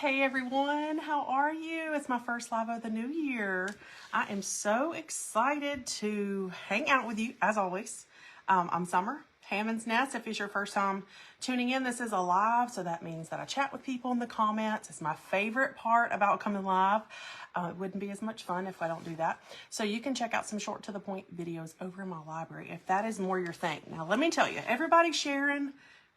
Hey everyone, how are you? It's my first live of the new year. I am so excited to hang out with you as always. I'm Summer, Hammond's Nest. If it's your first time tuning in, this is a live, so that means that I chat with people in the comments. It's my favorite part about coming live. It wouldn't be as much fun if I don't do that. So you can check out some short to the point videos over in my library if that is more your thing. Now let me tell you, everybody's sharing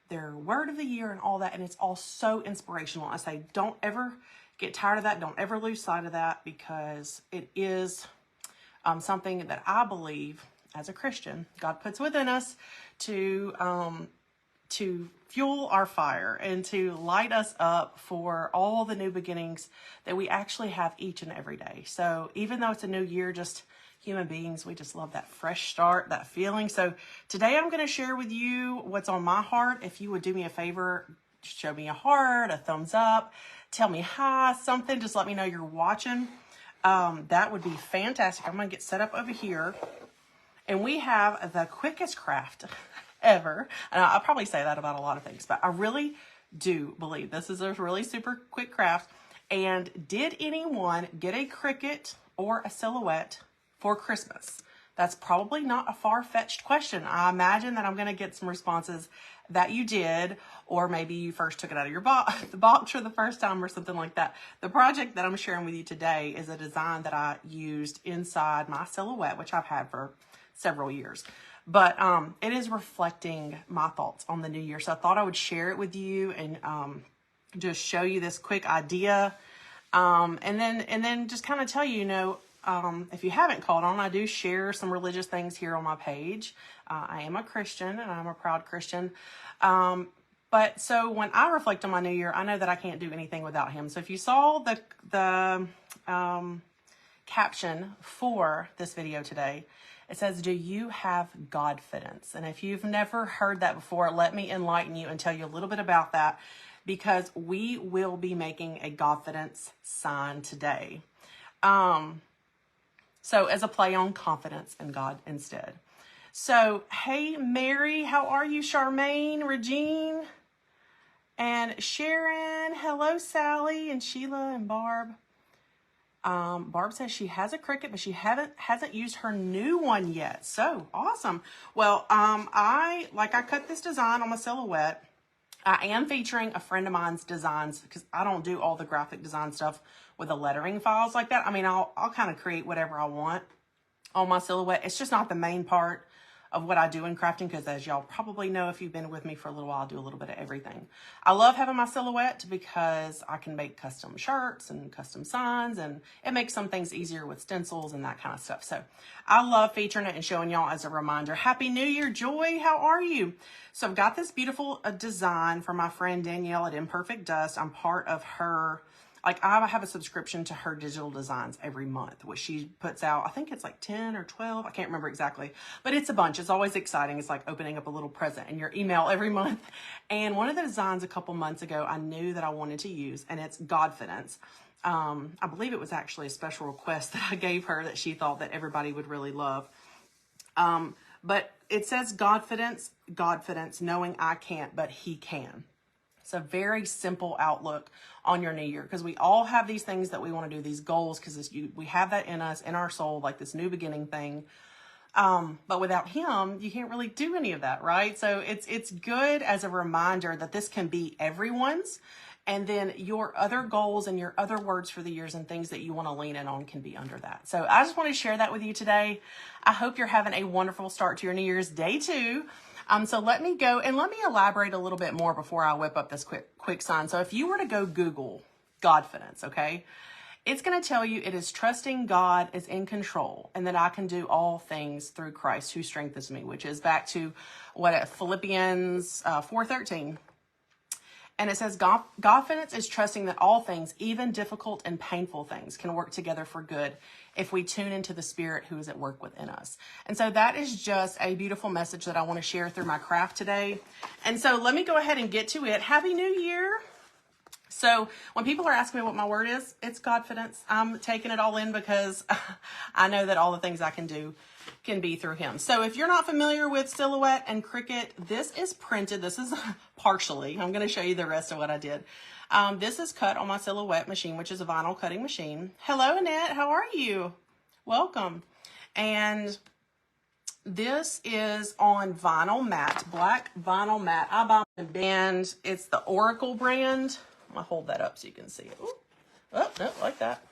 their word of the year and all that, and it's all so inspirational. I say don't ever get tired of that. Don't ever lose sight of that, because it is something that I believe as a Christian God puts within us to fuel our fire and to light us up for all the new beginnings that we actually have each and every day. So even though it's a new year, just human beings, we just love that fresh start, that feeling. So today I'm going to share with you what's on my heart. If you would do me a favor, show me a heart, a thumbs up, tell me hi, something, just let me know you're watching. That would be fantastic. I'm going to get set up over here. And we have the quickest craft ever. And I'll probably say that about a lot of things, but I really do believe this is a really super quick craft. And did anyone get a Cricut or a silhouette for Christmas? That's probably not a far-fetched question. I imagine that I'm going to get some responses that you did, or maybe you first took it out of your the box for the first time or something like that. The project that I'm sharing with you today is a design that I used inside my silhouette, which I've had for several years. But it is reflecting my thoughts on the new year. So I thought I would share it with you and just show you this quick idea. And then just kind of tell you, if you haven't caught on, I do share some religious things here on my page. I am a Christian, and I'm a proud Christian. But so when I reflect on my new year, I know that I can't do anything without him. So if you saw the caption for this video today, it says, "Do you have Godfidence?" And if you've never heard that before, let me enlighten you and tell you a little bit about that, because we will be making a Godfidence sign today. So as a play on confidence in God instead. So, hey, Mary, how are you? Charmaine, Regine, and Sharon. Hello, Sally, and Sheila, and Barb. Barb says she has a Cricut, but she hasn't used her new one yet. So awesome. Well, I cut this design on my silhouette. I am featuring a friend of mine's designs, because I don't do all the graphic design stuff with the lettering files like that. I mean, I'll kind of create whatever I want on my silhouette. It's just not the main part of what I do in crafting, because as y'all probably know, if you've been with me for a little while, I do a little bit of everything. I love having my silhouette because I can make custom shirts and custom signs, and it makes some things easier with stencils and that kind of stuff. So I love featuring it and showing y'all as a reminder. Happy New Year, Joy. How are you? So I've got this beautiful design from my friend Danielle at Imperfect Dust. I'm part of her, I have a subscription to her digital designs every month, which she puts out. I think it's like 10 or 12. I can't remember exactly, but it's a bunch. It's always exciting. It's like opening up a little present in your email every month. And one of the designs a couple months ago, I knew that I wanted to use, and it's Godfidence. I believe it was actually a special request that I gave her that she thought that everybody would really love. But it says Godfidence, knowing I can't, but he can. It's a very simple outlook on your new year, because we all have these things that we want to do, these goals, because we have that in us, in our soul, like this new beginning thing. But without him, you can't really do any of that, right? So it's good as a reminder that this can be everyone's, and then your other goals and your other words for the years and things that you want to lean in on can be under that. So I just want to share that with you today. I hope you're having a wonderful start to your New Year's day 2. So let me go and let me elaborate a little bit more before I whip up this quick sign. So if you were to go Google Godfidence, okay, it's going to tell you it is trusting God is in control, and that I can do all things through Christ who strengthens me, which is back to Philippians 4:13. And it says, Godfidence is trusting that all things, even difficult and painful things, can work together for good if we tune into the Spirit who is at work within us. And so that is just a beautiful message that I want to share through my craft today. And so let me go ahead and get to it. Happy New Year. So when people are asking me what my word is, it's Godfidence. I'm taking it all in because I know that all the things I can do can be through him. So if you're not familiar with Silhouette and Cricut, this is printed. This is partially. I'm going to show you the rest of what I did. This is cut on my Silhouette machine, which is a vinyl cutting machine. Hello, Annette. How are you? Welcome. And this is on vinyl mat, black vinyl mat. I bought it, and it's the Oracle brand. I'm going to hold that up so you can see it. Ooh. Oh, no, like that.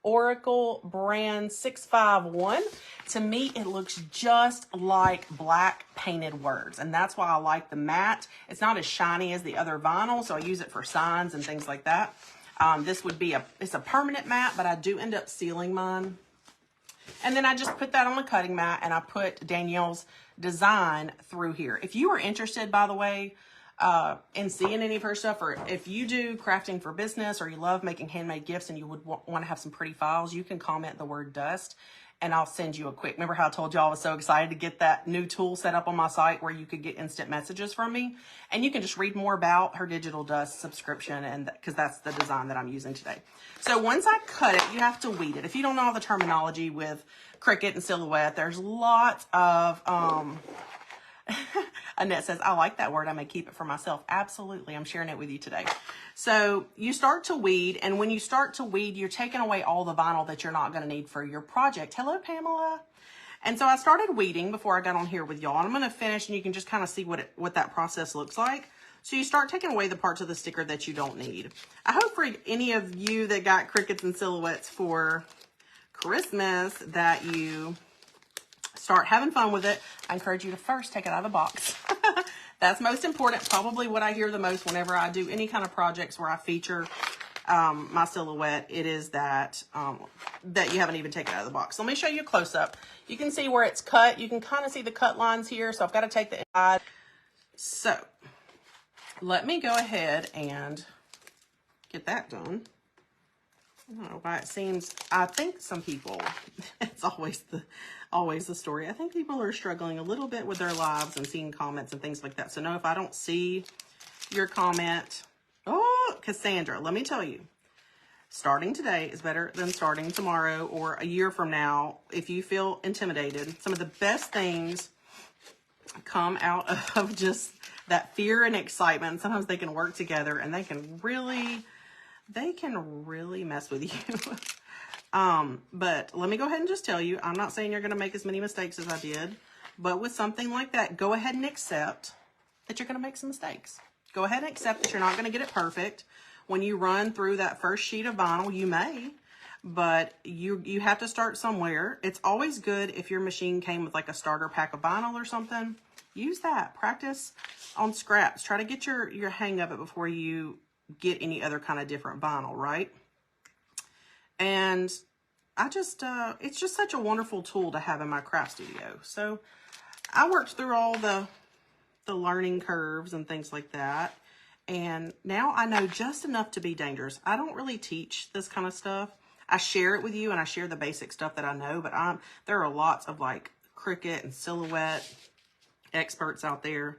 Oracle brand 651. To me, it looks just like black painted words, and that's why I like the matte. It's not as shiny as the other vinyl, so I use it for signs and things like that. This would be it's a permanent matte, but I do end up sealing mine. And then I just put that on the cutting mat, and I put Danielle's design through here. If you are interested, by the way, in seeing any of her stuff, or if you do crafting for business, or you love making handmade gifts and you would want to have some pretty files, you can comment the word dust and I'll send you a quick. Remember how I told you I was so excited to get that new tool set up on my site where you could get instant messages from me, and you can just read more about her digital dust subscription, and because that's the design that I'm using today. So once I cut it, you have to weed it. If you don't know all the terminology with Cricut and Silhouette, there's lots of Annette says, I like that word. I may keep it for myself. Absolutely. I'm sharing it with you today. So you start to weed, and when you start to weed, you're taking away all the vinyl that you're not going to need for your project. Hello, Pamela. And so I started weeding before I got on here with y'all. And I'm going to finish, and you can just kind of see what that process looks like. So you start taking away the parts of the sticker that you don't need. I hope for any of you that got Cricuts and Silhouettes for Christmas that you start having fun with it. I encourage you to first take it out of the box. That's most important. Probably what I hear the most whenever I do any kind of projects where I feature my Silhouette, it is that that you haven't even taken it out of the box. So let me show you a close-up. You can see where it's cut. You can kind of see the cut lines here. So I've got to take the inside. So let me go ahead and get that done. I don't know why it seems, I think some people, it's always the story. I think people are struggling a little bit with their lives and seeing comments and things like that. So no, if I don't see your comment, oh, Cassandra, let me tell you, starting today is better than starting tomorrow or a year from now. If you feel intimidated, some of the best things come out of just that fear and excitement. Sometimes they can work together, and they can really mess with you. But let me go ahead and just tell you, I'm not saying you're going to make as many mistakes as I did, but with something like that, go ahead and accept that you're going to make some mistakes. Go ahead and accept that you're not going to get it perfect. When you run through that first sheet of vinyl, you may, but you have to start somewhere. It's always good if your machine came with like a starter pack of vinyl or something. Use that. Practice on scraps. Try to get your hang of it before you get any other kind of different vinyl, right? And I just, it's just such a wonderful tool to have in my craft studio. So I worked through all the learning curves and things like that. And now I know just enough to be dangerous. I don't really teach this kind of stuff. I share it with you, and I share the basic stuff that I know, but there are lots of like Cricut and Silhouette experts out there.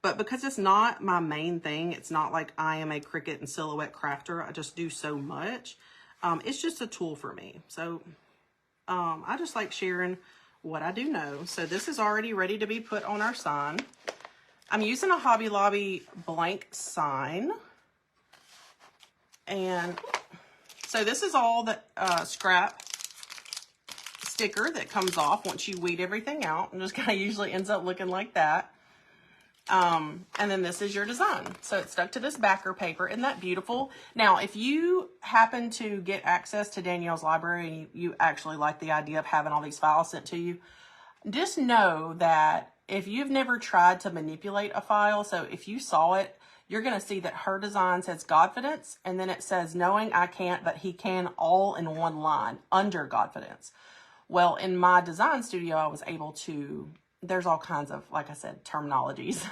But because it's not my main thing, it's not like I am a Cricut and Silhouette crafter. I just do so much. It's just a tool for me. So I just like sharing what I do know. So this is already ready to be put on our sign. I'm using a Hobby Lobby blank sign. And so this is all the scrap sticker that comes off once you weed everything out, and just kind of usually ends up looking like that. And then this is your design. So it's stuck to this backer paper. Isn't that beautiful? Now, if you happen to get access to Danielle's library and you actually like the idea of having all these files sent to you, just know that if you've never tried to manipulate a file, so if you saw it, you're going to see that her design says Godfidence, and then it says knowing I can't, but he can, all in one line under Godfidence. Well, in my design studio, I was able to, there's all kinds of, like I said, terminologies.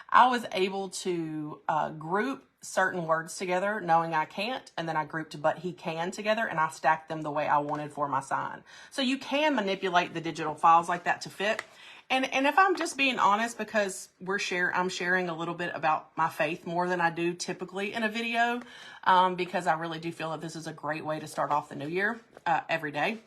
I was able to group certain words together, knowing I can't, and then I grouped but he can together, and I stacked them the way I wanted for my sign. So you can manipulate the digital files like that to fit. And if I'm just being honest, because I'm sharing a little bit about my faith more than I do typically in a video, because I really do feel that this is a great way to start off the new year every day.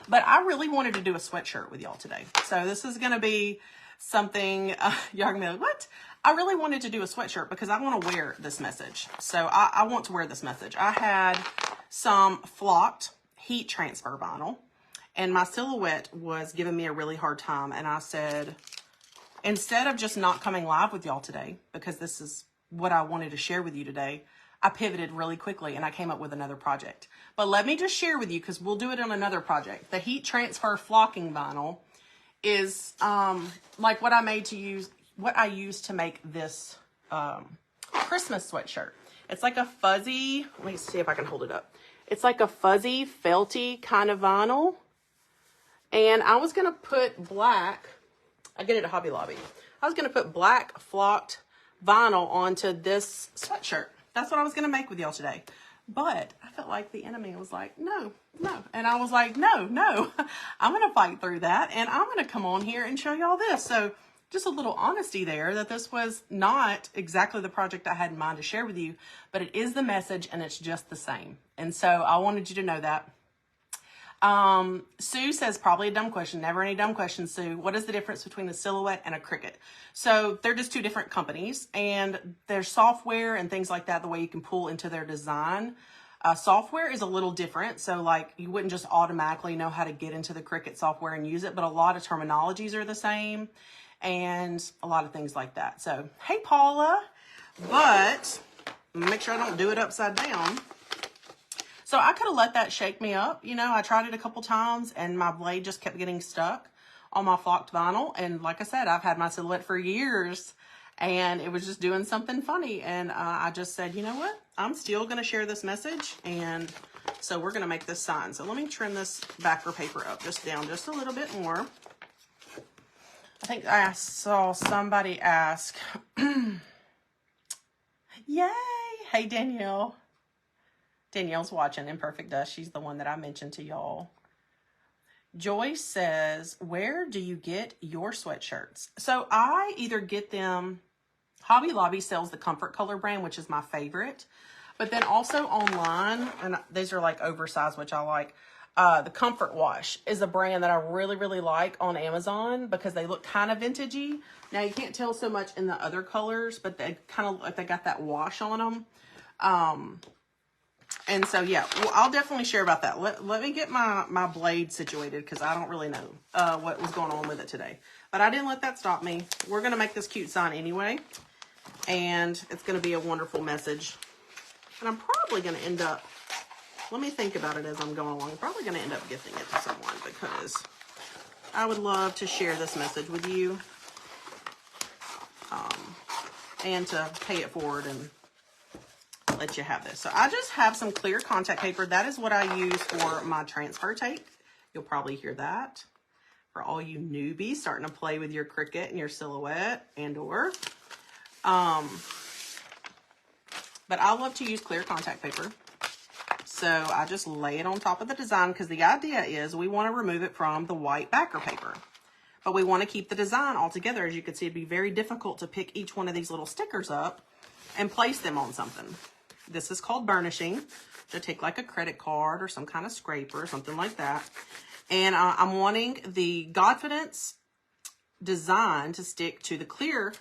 But I really wanted to do a sweatshirt with y'all today. So this is going to be something, y'all are going to be like, what? I really wanted to do a sweatshirt because I want to wear this message. So I want to wear this message. I had some flocked heat transfer vinyl, and my silhouette was giving me a really hard time. And I said, instead of just not coming live with y'all today, because this is what I wanted to share with you today, I pivoted really quickly and I came up with another project. But let me just share with you, because we'll do it on another project. The heat transfer flocking vinyl is like what I used to make this Christmas sweatshirt. It's like a fuzzy, let me see if I can hold it up. It's like a fuzzy, felty kind of vinyl. And I was going to put black, I get it at Hobby Lobby. I was going to put black flocked vinyl onto this sweatshirt. That's what I was going to make with y'all today. But I felt like the enemy was like, no. And I was like, no, I'm going to fight through that. And I'm going to come on here and show y'all this. So just a little honesty there, that this was not exactly the project I had in mind to share with you, but it is the message and it's just the same. And so I wanted you to know that. Sue says, probably a dumb question. Never any dumb questions, Sue. What is the difference between a silhouette and a Cricut? So they're just two different companies, and their software and things like that, the way you can pull into their design. Software is a little different. So like you wouldn't just automatically know how to get into the Cricut software and use it, but a lot of terminologies are the same and a lot of things like that. So, hey, Paula, but make sure I don't do it upside down. So I could have let that shake me up. You know, I tried it a couple times and my blade just kept getting stuck on my flocked vinyl. And like I said, I've had my silhouette for years and it was just doing something funny. And I just said, you know what? I'm still going to share this message. And so we're going to make this sign. So let me trim this backer paper up just down just a little bit more. I think I saw somebody ask, yay. Hey, Danielle. Danielle's watching Imperfect Dust. She's the one that I mentioned to y'all. Joyce says, where do you get your sweatshirts? So I either get them, Hobby Lobby sells the Comfort Color brand, which is my favorite. But then also online, and these are like oversized, which I like. The Comfort Wash is a brand that I really, really like on Amazon because they look kind of vintagey. Now you can't tell so much in the other colors, but they kind of like they got that wash on them. And so, yeah, well, I'll definitely share about that. Let me get my blade situated because I don't really know what was going on with it today. But I didn't let that stop me. We're going to make this cute sign anyway. And it's going to be a wonderful message. And I'm probably going to end up, let me think about it as I'm going along. I'm probably going to end up gifting it to someone because I would love to share this message with you. And to pay it forward and let you have this. So I just have some clear contact paper. That is what I use for my transfer tape. You'll probably hear that. For all you newbies starting to play with your Cricut and your silhouette and or. But I love to use clear contact paper. So I just lay it on top of the design because the idea is we want to remove it from the white backer paper. But we want to keep the design all together. As you can see, it'd be very difficult to pick each one of these little stickers up and place them on something. This is called burnishing. So take like a credit card or some kind of scraper or something like that. And I'm wanting the Godfidence design to stick to the clear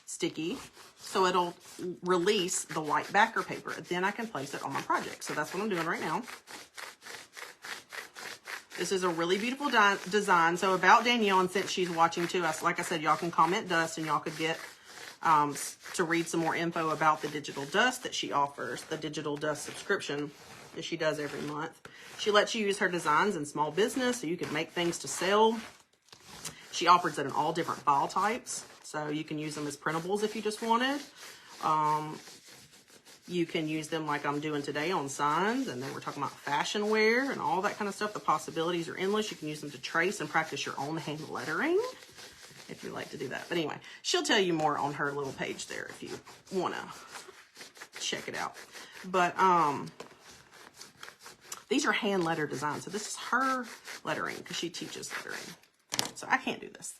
sticky so it'll release the white backer paper. Then I can place it on my project. So that's what I'm doing right now. This is a really beautiful design. So about Danielle, and since she's watching too, like I said, y'all can comment dust and y'all could get to read some more info about the digital dust that she offers, the digital dust subscription that she does every month. She lets you use her designs in small business so you can make things to sell. She offers it in all different file types, so you can use them as printables if you just wanted. You can use them like I'm doing today on signs, and then we're talking about fashion wear and all that kind of stuff. The possibilities are endless. You can use them to trace and practice your own hand lettering if you like to do that. But anyway, she'll tell you more on her little page there if you want to check it out. But these are hand letter designs. So this is her lettering because she teaches lettering. So I can't do this.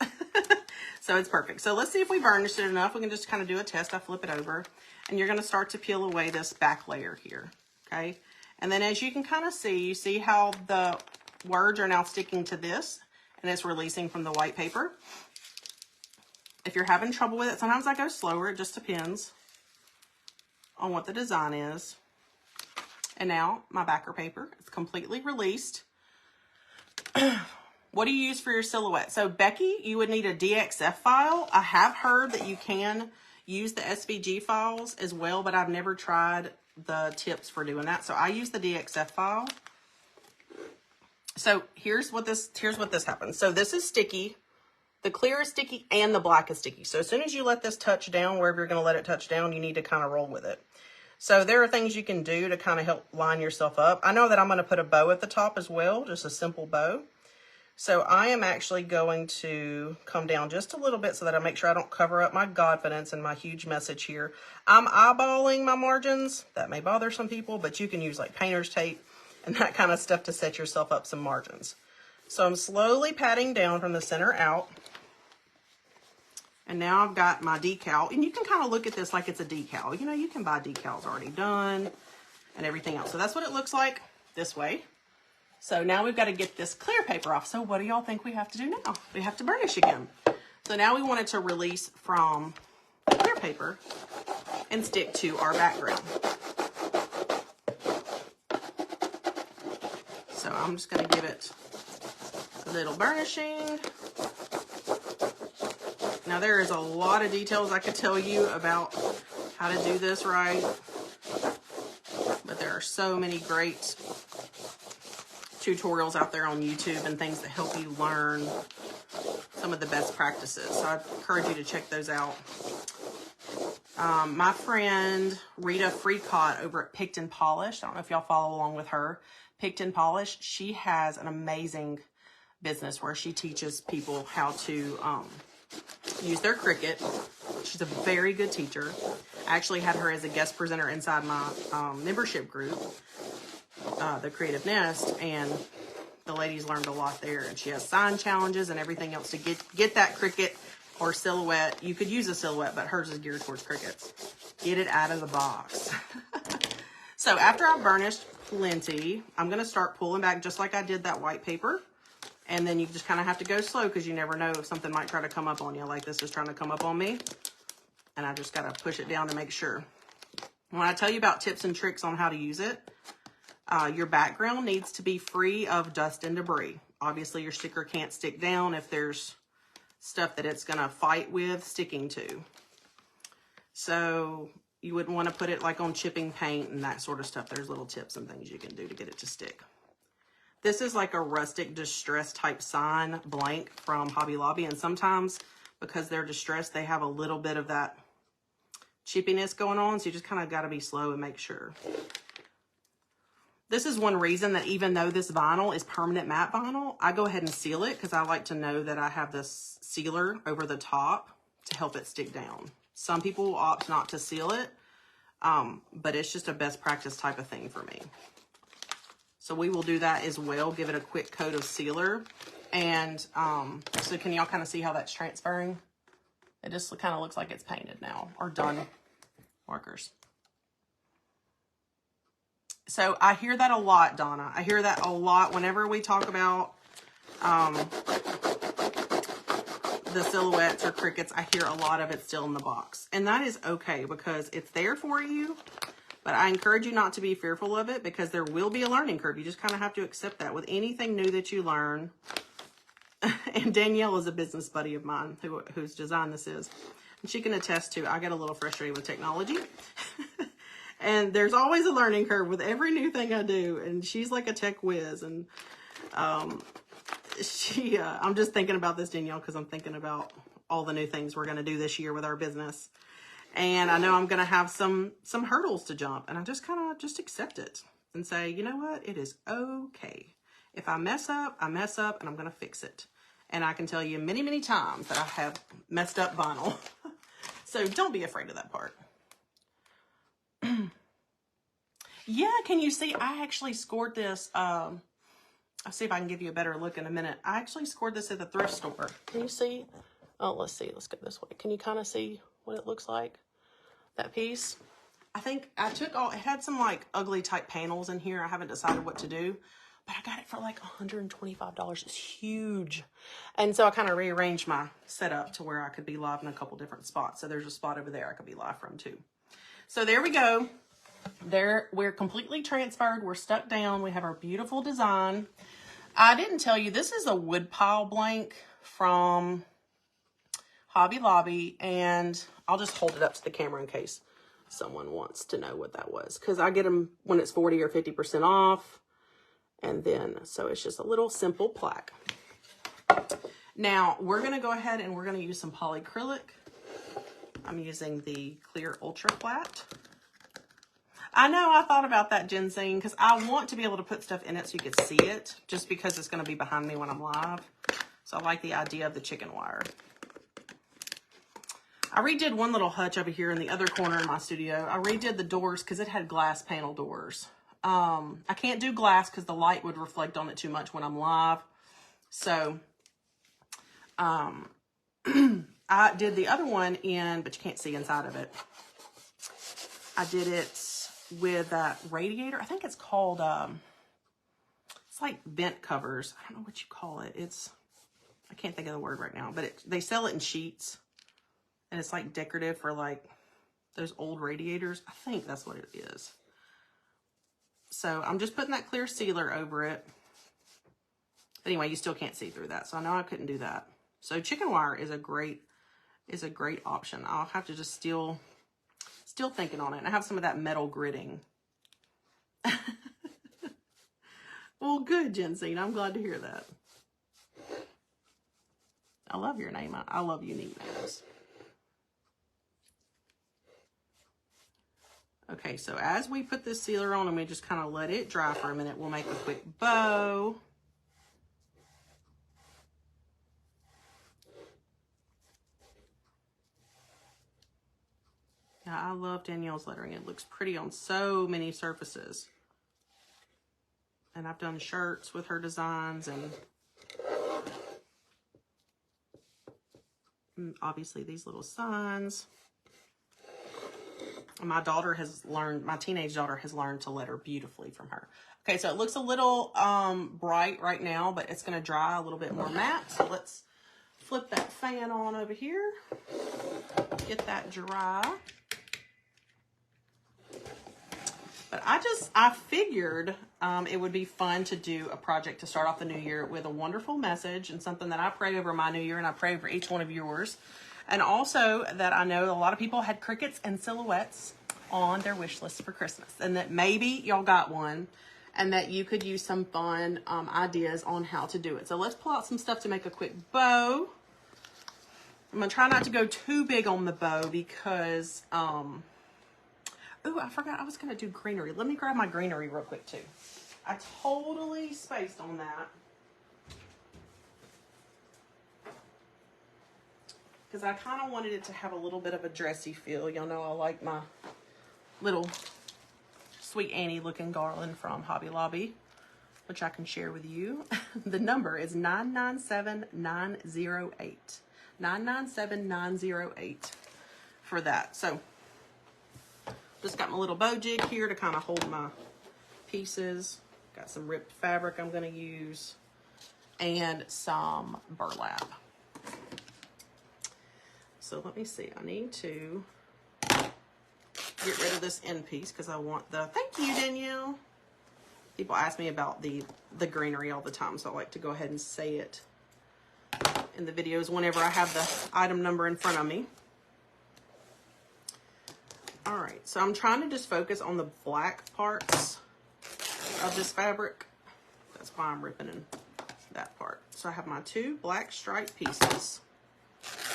So it's perfect. So let's see if we burnished it enough. We can just kind of do a test. I flip it over, and you're going to start to peel away this back layer here, okay? And then as you can kind of see, you see how the words are now sticking to this, and it's releasing from the white paper. If you're having trouble with it, sometimes I go slower. It just depends on what the design is. And now my backer paper is completely released. What do you use for your silhouette? So Becky, you would need a DXF file. I have heard that you can use the SVG files as well, but I've never tried the tips for doing that. So I use the DXF file. So here's what this happens. So this is sticky. The clear is sticky and the black is sticky. So as soon as you let this touch down, wherever you're going to let it touch down, you need to kind of roll with it. So there are things you can do to kind of help line yourself up. I know that I'm going to put a bow at the top as well, just a simple bow. So I am actually going to come down just a little bit so that I make sure I don't cover up my Godfidence and my huge message here. I'm eyeballing my margins. That may bother some people, but you can use like painter's tape and that kind of stuff to set yourself up some margins. So I'm slowly patting down from the center out. And now I've got my decal, and you can kind of look at this like it's a decal. You know, you can buy decals already done and everything else. So that's what it looks like this way. So now we've got to get this clear paper off. So what do y'all think we have to do now? We have to burnish again. So now we want it to release from the clear paper and stick to our background. So I'm just going to give it a little burnishing. Now there is a lot of details I could tell you about how to do this right, but there are so many great tutorials out there on YouTube and things that help you learn some of the best practices. So I encourage you to check those out. My friend Rita Freecott over at Picked and Polished, I don't know if y'all follow along with her, Picked and Polished, she has an amazing business where she teaches people how to use their Cricut. She's a very good teacher. I actually had her as a guest presenter inside my membership group, the Creative Nest, and the ladies learned a lot there. And she has sign challenges and everything else to get that Cricut or silhouette. You could use a silhouette, but hers is geared towards Cricuts. Get it out of the box. So after I've burnished plenty, I'm going to start pulling back just like I did that white paper. And then you just kind of have to go slow because you never know if something might try to come up on you, like this is trying to come up on me. And I just got to push it down to make sure. When I tell you about tips and tricks on how to use it, your background needs to be free of dust and debris. Obviously, your sticker can't stick down if there's stuff that it's going to fight with sticking to. So you wouldn't want to put it like on chipping paint and that sort of stuff. There's little tips and things you can do to get it to stick. This is like a rustic distress type sign blank from Hobby Lobby. And sometimes because they're distressed, they have a little bit of that chippiness going on. So you just kind of got to be slow and make sure. This is one reason that even though this vinyl is permanent matte vinyl, I go ahead and seal it because I like to know that I have this sealer over the top to help it stick down. Some people will opt not to seal it, but it's just a best practice type of thing for me. So we will do that as well, give it a quick coat of sealer. And so can y'all kind of see how that's transferring? It just kind of looks like it's painted now or done markers. So I hear that a lot, Donna. I hear that a lot whenever we talk about the silhouettes or Cricuts. I hear a lot of it still in the box. And that is okay because it's there for you. But I encourage you not to be fearful of it because there will be a learning curve. You just kind of have to accept that with anything new that you learn. And Danielle is a business buddy of mine whose design this is. And she can attest to, I get a little frustrated with technology. And there's always a learning curve with every new thing I do. And she's like a tech whiz. And I'm just thinking about this, Danielle, because I'm thinking about all the new things we're going to do this year with our business. And I know I'm going to have some hurdles to jump. And I just kind of just accept it and say, you know what? It is okay. If I mess up, I mess up and I'm going to fix it. And I can tell you many, many times that I have messed up vinyl. So don't be afraid of that part. Yeah, can you see? I actually scored this I'll see if I can give you a better look in a minute. I actually scored this at the thrift store. Can you see? Oh, let's see. Let's go this way. Can you kind of see what it looks like? That piece? I think I took all, it had some like ugly type panels in here. I haven't decided what to do, but I got it for like $125. It's huge. And so I kind of rearranged my setup to where I could be live in a couple different spots. So there's a spot over there I could be live from too. So there we go. There, we're completely transferred. We're stuck down. We have our beautiful design. I didn't tell you, this is a wood pile blank from Hobby Lobby, and I'll just hold it up to the camera in case someone wants to know what that was, because I get them when it's 40 or 50% off. And then, so it's just a little simple plaque. Now, we're going to go ahead and we're going to use some polyacrylic. I'm using the clear ultra flat. I know I thought about that, Ginseng, because I want to be able to put stuff in it so you can see it, just because it's going to be behind me when I'm live. So I like the idea of the chicken wire. I redid one little hutch over here in the other corner in my studio. I redid the doors because it had glass panel doors. I can't do glass because the light would reflect on it too much when I'm live. So I did the other one in, but you can't see inside of it. I did it with that radiator. I think it's called, it's like vent covers. I don't know what you call it. I can't think of the word right now, but they sell it in sheets. And it's like decorative for like those old radiators. I think that's what it is. So I'm just putting that clear sealer over it. But anyway, you still can't see through that. So I know I couldn't do that. So chicken wire is a great option. I'll have to just still thinking on it. And I have some of that metal gritting. Well, good, Jensine. I'm glad to hear that. I love your name. I love unique names. Okay, so as we put this sealer on and we just kind of let it dry for a minute, we'll make a quick bow. Yeah, I love Danielle's lettering. It looks pretty on so many surfaces. And I've done shirts with her designs and obviously these little signs. My daughter has learned, my teenage daughter has learned to letter beautifully from her. Okay, so it looks a little bright right now, but it's going to dry a little bit more matte. So let's flip that fan on over here. Get that dry. But I figured it would be fun to do a project to start off the new year with a wonderful message and something that I pray over my new year and I pray over each one of yours. And also that I know a lot of people had crickets and silhouettes on their wish list for Christmas. And that maybe y'all got one and that you could use some fun ideas on how to do it. So let's pull out some stuff to make a quick bow. I'm going to try not to go too big on the bow because, oh, I forgot I was going to do greenery. Let me grab my greenery real quick too. I totally spaced on that. Because I kind of wanted it to have a little bit of a dressy feel. Y'all know I like my little Sweet Annie looking garland from Hobby Lobby, which I can share with you. The number is 997908. 997908 for that. So just got my little bow jig here to kind of hold my pieces. Got some ripped fabric I'm going to use and some burlap. So let me see, I need to get rid of this end piece because I want the, thank you, Danielle. People ask me about the greenery all the time, so I like to go ahead and say it in the videos whenever I have the item number in front of me. All right, so I'm trying to just focus on the black parts of this fabric. That's why I'm ripping in that part. So I have my two black striped pieces.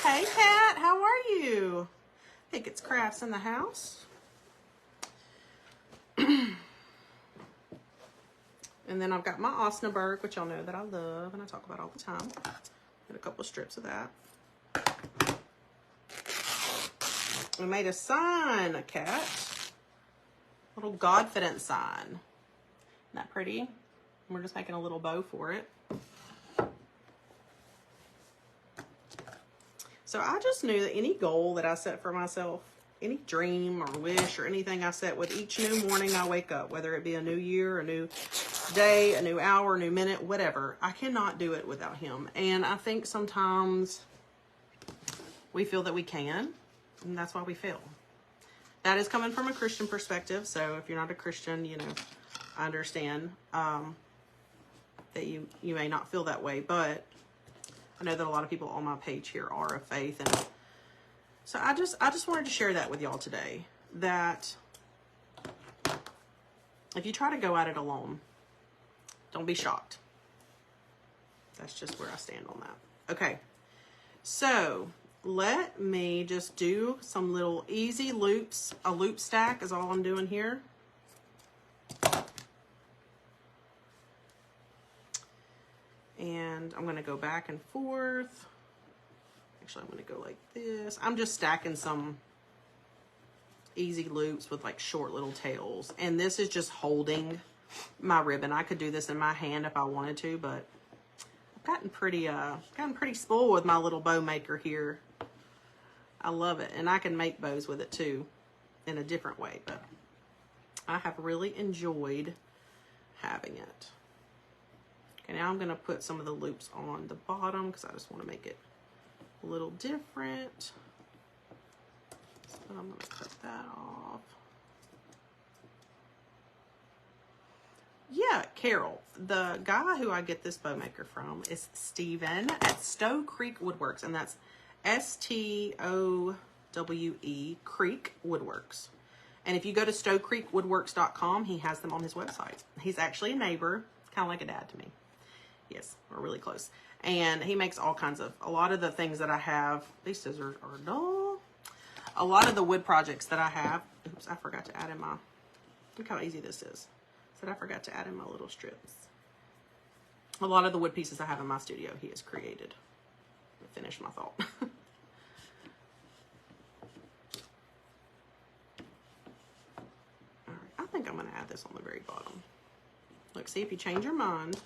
Hey, Kat, how are you? I think it's Crafts in the house. And then I've got my Osnaburg, which y'all know that I love and I talk about all the time. And a couple of strips of that. We made a sign, a cat. Little Godfidence sign. Isn't that pretty? We're just making a little bow for it. So I just knew that any goal that I set for myself, any dream or wish or anything I set with each new morning I wake up, whether it be a new year, a new day, a new hour, a new minute, whatever, I cannot do it without him. And I think sometimes we feel that we can, and that's why we fail. That is coming from a Christian perspective. So if you're not a Christian, you know, I understand that you may not feel that way, but I know that a lot of people on my page here are of faith. And so I just wanted to share that with y'all today, that if you try to go at it alone, don't be shocked. That's just where I stand on that. Okay. So let me just do some little easy loops. A loop stack is all I'm doing here. And I'm going to go back and forth. Actually, I'm going to go like this. I'm just stacking some easy loops with like short little tails. And this is just holding my ribbon. I could do this in my hand if I wanted to, but I've gotten pretty spoiled with my little bow maker here. I love it. And I can make bows with it too in a different way, but I have really enjoyed having it. Okay, now I'm going to put some of the loops on the bottom because I just want to make it a little different. So I'm going to cut that off. Yeah, Carol, the guy who I get this bow maker from is Steven at Stowe Creek Woodworks, and that's STOWE Creek Woodworks. And if you go to stowecreekwoodworks.com, he has them on his website. He's actually a neighbor, kind of like a dad to me. Yes, we're really close. And he makes all kinds of, a lot of the things that I have, these scissors are dull. A lot of the wood projects that I have, oops, I forgot to add in my, look how easy this is. Said I forgot to add in my little strips. A lot of the wood pieces I have in my studio, he has created. Finish my thought. All right, I think I'm going to add this on the very bottom. Look, see, if you change your mind,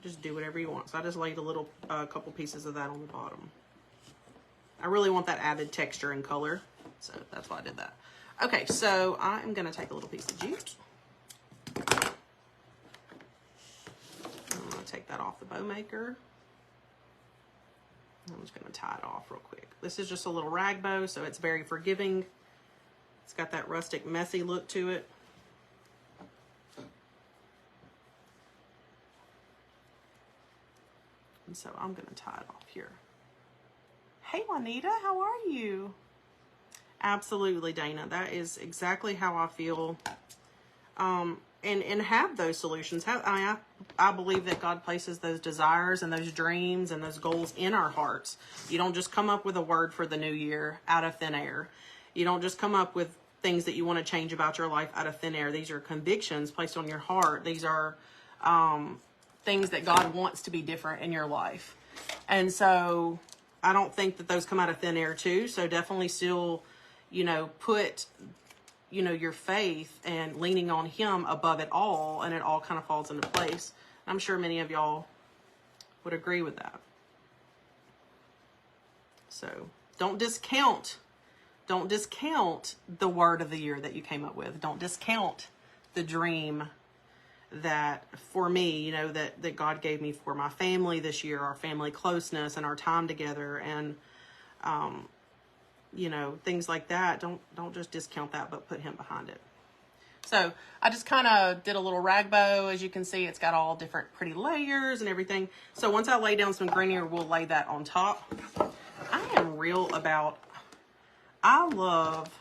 just do whatever you want. So I just laid a little couple pieces of that on the bottom. I really want that added texture and color, so that's why I did that. Okay, so I am going to take a little piece of jute. I'm going to take that off the bow maker. I'm just going to tie it off real quick. This is just a little rag bow, so it's very forgiving. It's got that rustic, messy look to it. And so I'm going to tie it off here. Hey, Juanita, how are you? Absolutely, Dana. That is exactly how I feel. And have those solutions. I believe that God places those desires and those dreams and those goals in our hearts. You don't just come up with a word for the new year out of thin air. You don't just come up with things that you want to change about your life out of thin air. These are convictions placed on your heart. These are things that God wants to be different in your life. And so I don't think that those come out of thin air too. So definitely still, you know, put, you know, your faith and leaning on him above it all, and it all kind of falls into place. I'm sure many of y'all would agree with that. So don't discount the word of the year that you came up with. Don't discount the dream that for me, you know, that God gave me for my family this year, our family closeness and our time together, and you know, things like that. Don't just discount that, but put him behind it. So I just kind of did a little rag bow. As you can see, it's got all different pretty layers and everything. So once I lay down some greenery, we'll lay that on top. I am real about, I love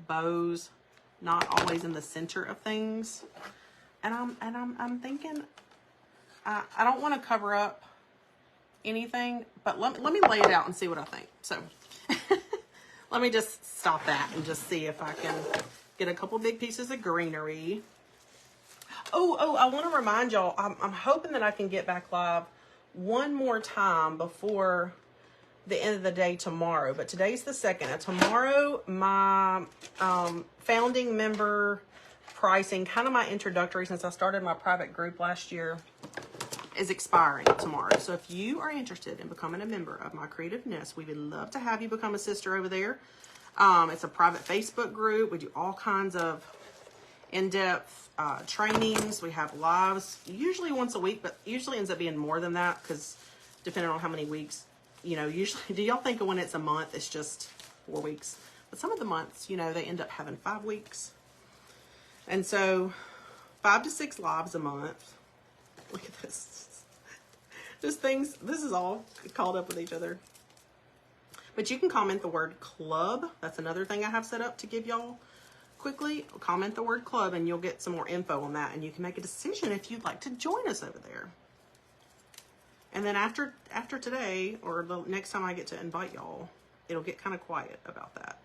bows not always in the center of things. And I'm thinking, I don't want to cover up anything, but let me lay it out and see what I think. So let me just stop that and just see if I can get a couple big pieces of greenery. Oh, I want to remind y'all, I'm hoping that I can get back live one more time before the end of the day tomorrow. But today's the 2nd. Tomorrow, my founding member pricing, kind of my introductory, since I started my private group last year, is expiring tomorrow. So if you are interested in becoming a member of my Creative Nest, we would love to have you become a sister over there. It's a private Facebook group. We do all kinds of in-depth trainings. We have lives usually once a week, but usually ends up being more than that because depending on how many weeks, you know, usually, do y'all think when it's a month, it's just 4 weeks? But some of the months, you know, they end up having 5 weeks. And so 5 to 6 lives a month. Look at this. Just things, this is all called up with each other. But you can comment the word club. That's another thing I have set up to give y'all quickly. Comment the word club and you'll get some more info on that. And you can make a decision if you'd like to join us over there. And then after today, or the next time I get to invite y'all, it'll get kind of quiet about that.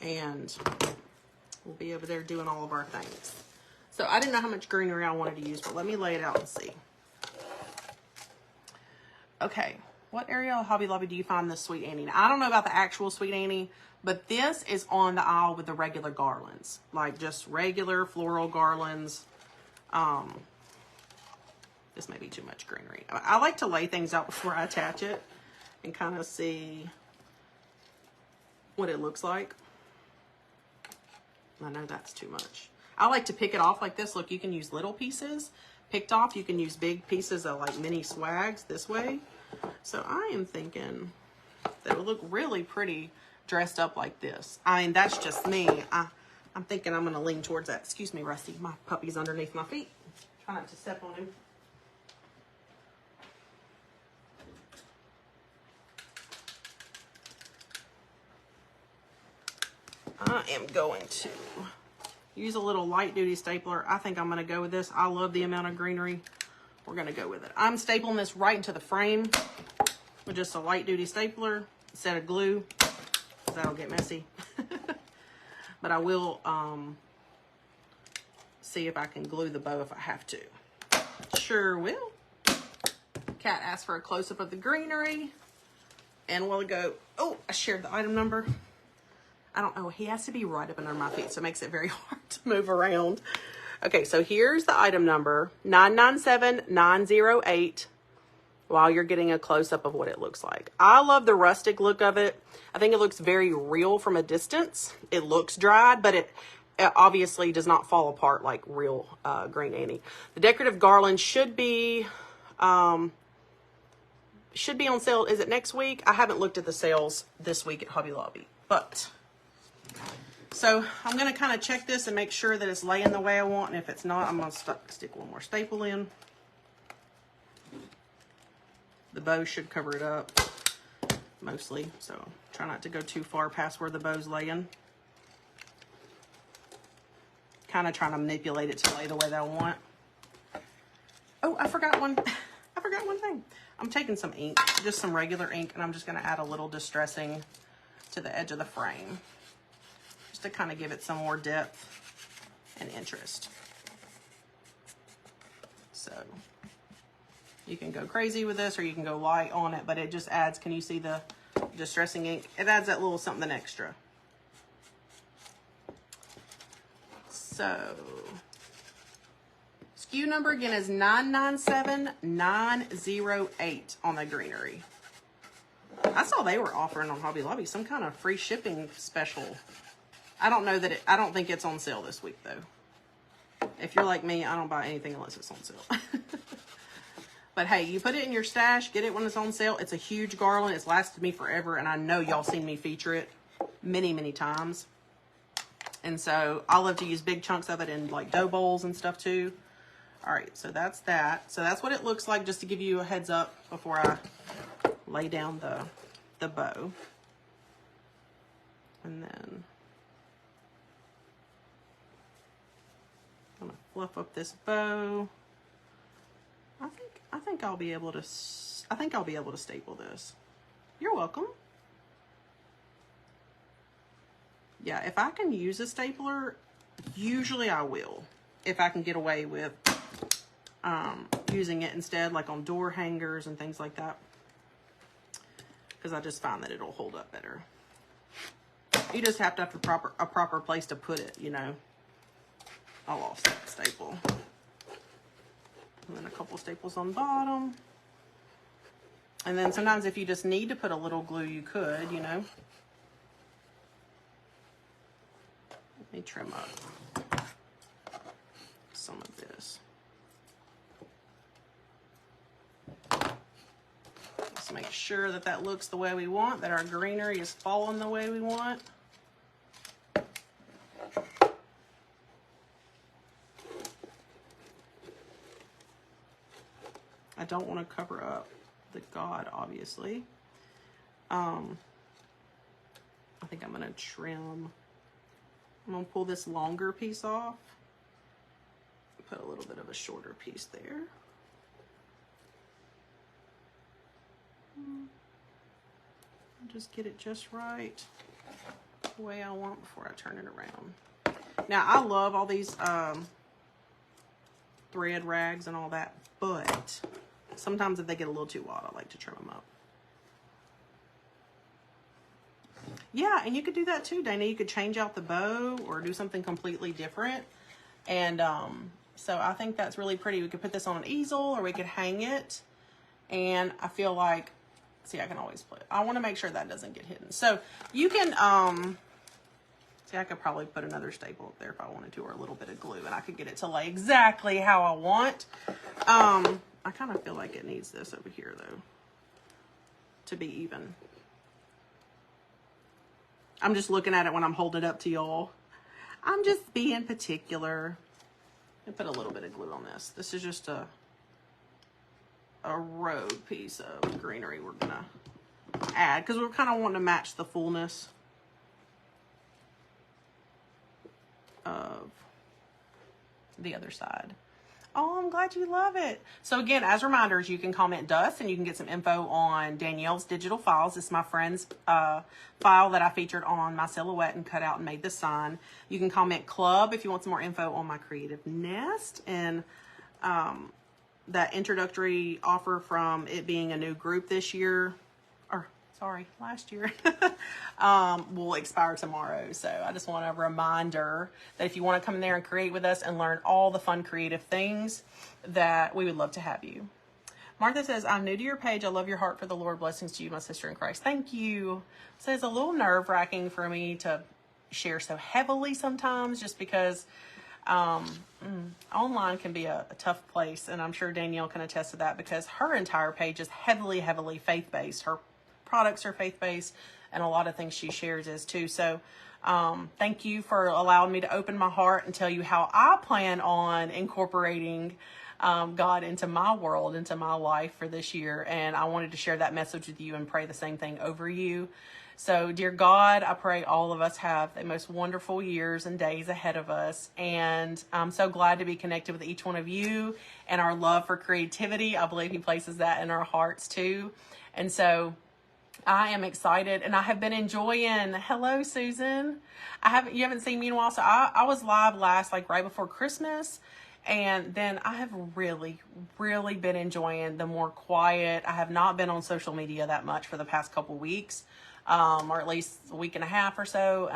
And we'll be over there doing all of our things. So I didn't know how much greenery I wanted to use, but let me lay it out and see. Okay, what area of Hobby Lobby do you find this Sweet Annie? Now, I don't know about the actual Sweet Annie, but this is on the aisle with the regular garlands, like just regular floral garlands. This may be too much greenery. I like to lay things out before I attach it and kind of see what it looks like. I know that's too much. I like to pick it off like this. Look, you can use little pieces picked off. You can use big pieces of like mini swags this way. So I am thinking that it would look really pretty dressed up like this. I mean, that's just me. I'm thinking I'm going to lean towards that. Excuse me, Rusty. My puppy's underneath my feet. Try not to step on him. I am going to use a little light duty stapler. I think I'm going to go with this. I love the amount of greenery. We're going to go with it. I'm stapling this right into the frame with just a light duty stapler instead of glue. That'll get messy. But I will see if I can glue the bow if I have to. Sure will. Cat asked for a close-up of the greenery. And we'll go, oh, I shared the item number. I don't know, he has to be right up under my feet, so it makes it very hard to move around. Okay, so here's the item number, 997908, while you're getting a close-up of what it looks like. I love the rustic look of it. I think it looks very real from a distance. It looks dried, but it obviously does not fall apart like real Green Annie. The decorative garland should be on sale. Is it next week? I haven't looked at the sales this week at Hobby Lobby, but... So I'm going to kind of check this and make sure that it's laying the way I want. And if it's not, I'm going to stick one more staple in. The bow should cover it up mostly. So try not to go too far past where the bow's laying. Kind of trying to manipulate it to lay the way that I want. Oh, I forgot one. I forgot one thing. I'm taking some ink, just some regular ink, and I'm just going to add a little distressing to the edge of the frame, to kind of give it some more depth and interest. So you can go crazy with this or you can go light on it, but it just adds, can you see the distressing ink? It adds that little something extra. So SKU number again is 997908 on the greenery. I saw they were offering on Hobby Lobby some kind of free shipping special. I don't know that I don't think it's on sale this week though. If you're like me, I don't buy anything unless it's on sale. But hey, you put it in your stash, get it when it's on sale. It's a huge garland. It's lasted me forever, and I know y'all seen me feature it many, many times. And so I love to use big chunks of it in like dough bowls and stuff too. All right, so that's that. So that's what it looks like, just to give you a heads up before I lay down the bow. And then I'm gonna fluff up this bow. I think I'll be able to staple this. You're welcome. Yeah, if I can use a stapler, usually I will. If I can get away with using it instead, like on door hangers and things like that. Because I just find that it'll hold up better. You just have to have a proper place to put it, you know. I lost that staple. And then a couple staples on the bottom. And then sometimes if you just need to put a little glue, you could, you know. Let me trim up some of this. Let's make sure that that looks the way we want, that our greenery is falling the way we want. I don't want to cover up the God, obviously. I think I'm going to trim. I'm going to pull this longer piece off. Put a little bit of a shorter piece there. Just get it just right, the way I want before I turn it around. Now, I love all these thread rags and all that, but sometimes if they get a little too wild, I like to trim them up. Yeah, and you could do that too, Dana. You could change out the bow or do something completely different. And so I think that's really pretty. We could put this on an easel or we could hang it. And I feel like, see, I can always put it. I want to make sure that doesn't get hidden. So you can, see, I could probably put another staple up there if I wanted to, or a little bit of glue, and I could get it to lay exactly how I want. I kind of feel like it needs this over here, though, to be even. I'm just looking at it when I'm holding it up to y'all. I'm just being particular. I put a little bit of glue on this. This is just a rogue piece of greenery we're gonna add because we're kind of wanting to match the fullness of the other side. Oh, I'm glad you love it. So again, as reminders, you can comment dust and you can get some info on Danielle's digital files. This is my friend's file that I featured on my silhouette and cut out and made the sign. You can comment club if you want some more info on my creative nest and that introductory offer from it being a new group this year, or sorry, last year, will expire tomorrow. So I just want a reminder that if you want to come in there and create with us and learn all the fun creative things, that we would love to have you. Martha says, I'm new to your page. I love your heart for the Lord. Blessings to you, my sister in Christ. Thank you. So it's a little nerve-wracking for me to share so heavily sometimes, just because online can be a tough place, and I'm sure Danielle can attest to that because her entire page is heavily faith-based. Her products are faith-based, and a lot of things she shares is too. So thank you for allowing me to open my heart and tell you how I plan on incorporating God into my world, into my life for this year. And I wanted to share that message with you and pray the same thing over you. So, dear God, I pray all of us have the most wonderful years and days ahead of us. And I'm so glad to be connected with each one of you and our love for creativity. I believe He places that in our hearts too. And so I am excited, and I have been enjoying. Hello, Susan. You haven't seen me in a while. So I was live last, like right before Christmas. And then I have really been enjoying the more quiet. I have not been on social media that much for the past couple weeks. Or at least a week and a half or so,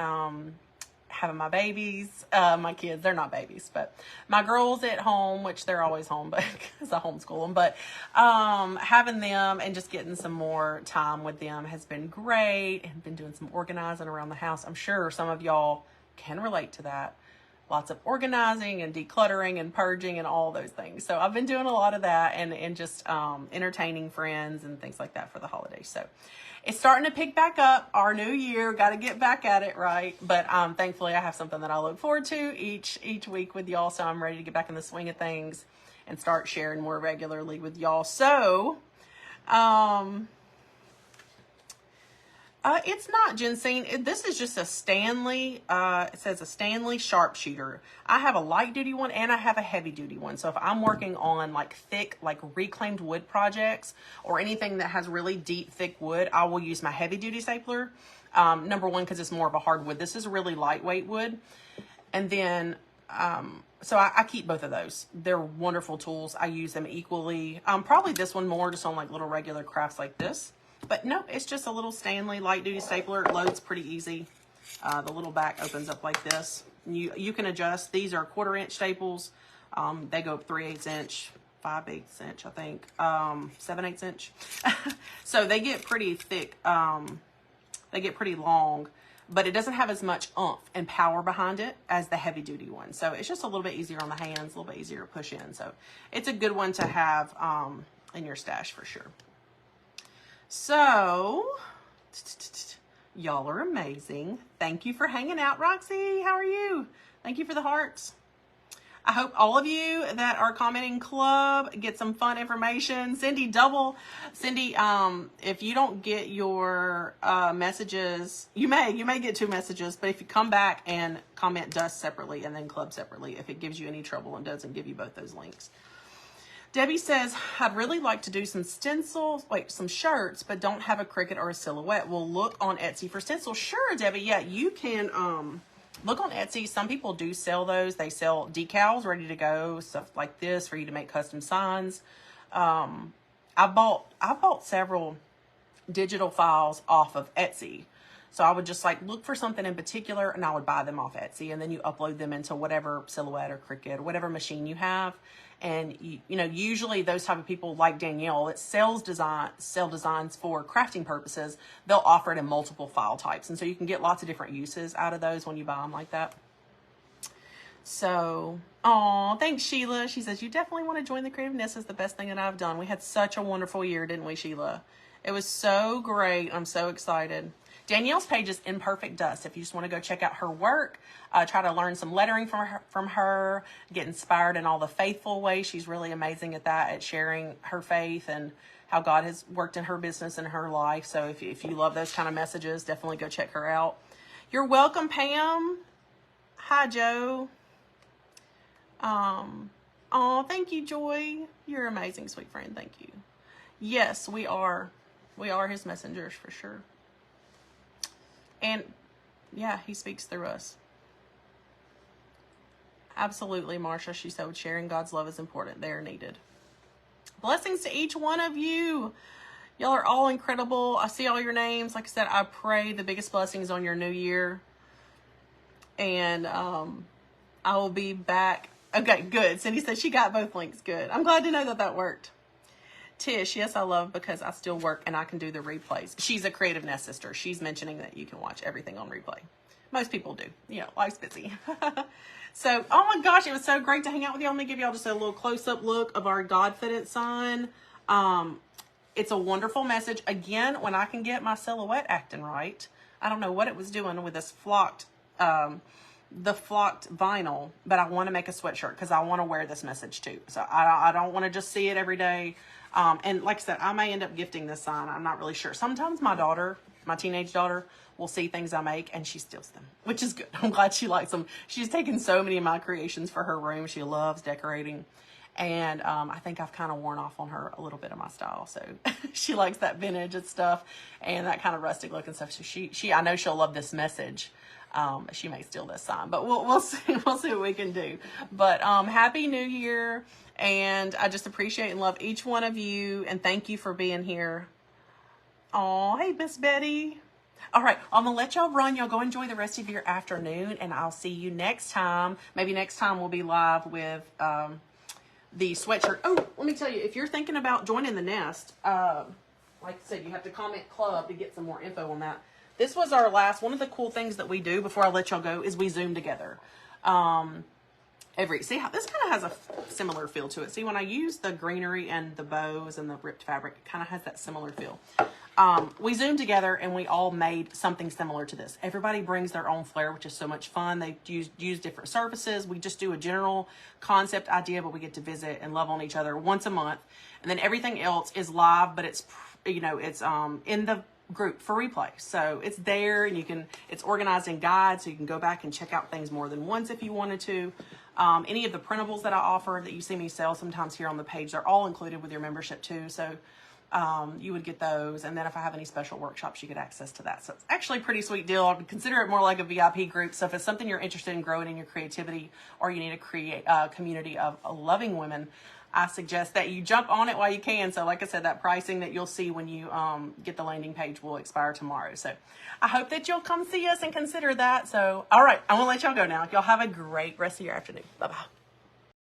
having my babies, my kids, they're not babies, but my girls at home, which they're always home, but because I homeschool them, but having them and just getting some more time with them has been great, and been doing some organizing around the house. I'm sure some of y'all can relate to that. Lots of organizing and decluttering and purging and all those things. So I've been doing a lot of that and just entertaining friends and things like that for the holidays. So it's starting to pick back up. Our new year, got to get back at it, right? But thankfully, I have something that I look forward to each week with y'all. So I'm ready to get back in the swing of things and start sharing more regularly with y'all. So it's not ginseng. This is just a Stanley. It says a Stanley sharpshooter. I have a light duty one and I have a heavy duty one. So if I'm working on like thick, like reclaimed wood projects or anything that has really deep, thick wood, I will use my heavy duty stapler. Number one, because it's more of a hardwood. This is a really lightweight wood. And then, so I keep both of those. They're wonderful tools. I use them equally. Probably this one more just on like little regular crafts like this. But no, it's just a little Stanley light duty stapler. It loads pretty easy. The little back opens up like this. You can adjust. These are 1/4 inch staples. They go up 3/8 inch, 5/8 inch, I think, 7/8 inch. So they get pretty thick. They get pretty long, but it doesn't have as much oomph and power behind it as the heavy duty one. So it's just a little bit easier on the hands, a little bit easier to push in. So it's a good one to have in your stash for sure. So y'all are amazing. Thank you for hanging out. Roxy, how are you? Thank you for the hearts. I hope all of you that are commenting club get some fun information. Cindy, if you don't get your messages, you may get 2 messages, but if you come back and comment dust separately and then club separately, if it gives you any trouble and doesn't give you both those links. Debbie says, I'd really like to do some stencils, like some shirts, but don't have a Cricut or a silhouette. We'll look on Etsy for stencils. Sure, Debbie. Yeah, you can look on Etsy. Some people do sell those. They sell decals ready to go, stuff like this for you to make custom signs. I bought several digital files off of Etsy. So I would just like look for something in particular and I would buy them off Etsy, and then you upload them into whatever Silhouette or Cricut or whatever machine you have. And you know, usually those type of people like Danielle that sell designs for crafting purposes, they'll offer it in multiple file types. And so you can get lots of different uses out of those when you buy them like that. So, thanks Sheila. She says, you definitely want to join the Creative Nest. Is the best thing that I've done. We had such a wonderful year, didn't we, Sheila? It was so great. I'm so excited. Danielle's page is Imperfect Dust. If you just want to go check out her work, try to learn some lettering from her, get inspired in all the faithful ways. She's really amazing at that, at sharing her faith and how God has worked in her business and her life. So if you love those kind of messages, definitely go check her out. You're welcome, Pam. Hi, Joe. Thank you, Joy. You're amazing, sweet friend. Thank you. Yes, we are. We are his messengers for sure. And yeah, he speaks through us. Absolutely, Marsha. She said, sharing God's love is important. They are needed. Blessings to each one of you. Y'all are all incredible. I see all your names. Like I said, I pray the biggest blessings on your new year. And I will be back. Okay, good. Cindy said she got both links. Good. I'm glad to know that that worked. Tish, yes, I love because I still work and I can do the replays. She's a Creative Nest sister. She's mentioning that you can watch everything on replay. Most people do. You know, life's busy. So, oh my gosh, it was so great to hang out with y'all. Let me give y'all just a little close-up look of our Godfidence sign. It's a wonderful message. Again, when I can get my silhouette acting right, I don't know what it was doing with this flocked vinyl, but I want to make a sweatshirt because I want to wear this message too. So I don't want to just see it every day. And like I said, I may end up gifting this sign. I'm not really sure. Sometimes my daughter, my teenage daughter, will see things I make and she steals them, which is good. I'm glad she likes them. She's taken so many of my creations for her room. She loves decorating. And I think I've kind of worn off on her a little bit of my style. So she likes that vintage and stuff and that kind of rustic look and stuff. So I know she'll love this message. She may steal this sign, but we'll see. We'll see what we can do. But Happy New Year. And I just appreciate and love each one of you. And thank you for being here. Oh, hey, Miss Betty. All right, I'm going to let y'all run. Y'all go enjoy the rest of your afternoon. And I'll see you next time. Maybe next time we'll be live with the sweatshirt. Oh, let me tell you, if you're thinking about joining the nest, like I said, you have to comment club to get some more info on that. This was our last, one of the cool things that we do before I let y'all go is we Zoom together. See how this kind of has a similar feel to it. See, when I use the greenery and the bows and the ripped fabric, it kind of has that similar feel. We Zoomed together and we all made something similar to this. Everybody brings their own flair, which is so much fun. They use different surfaces. We just do a general concept idea, but we get to visit and love on each other once a month. And then everything else is live, but it's, you know, it's in the group for replay. So it's there and it's organized in guides, so you can go back and check out things more than once if you wanted to. Any of the printables that I offer that you see me sell sometimes here on the page, they're all included with your membership too. So you would get those. And then if I have any special workshops, you get access to that. So it's actually a pretty sweet deal. I would consider it more like a VIP group. So if it's something you're interested in growing in your creativity, or you need to create a community of loving women, I suggest that you jump on it while you can. So like I said, that pricing that you'll see when you get the landing page will expire tomorrow. So I hope that you'll come see us and consider that. So, all right, I'm going to let y'all go now. Y'all have a great rest of your afternoon. Bye-bye.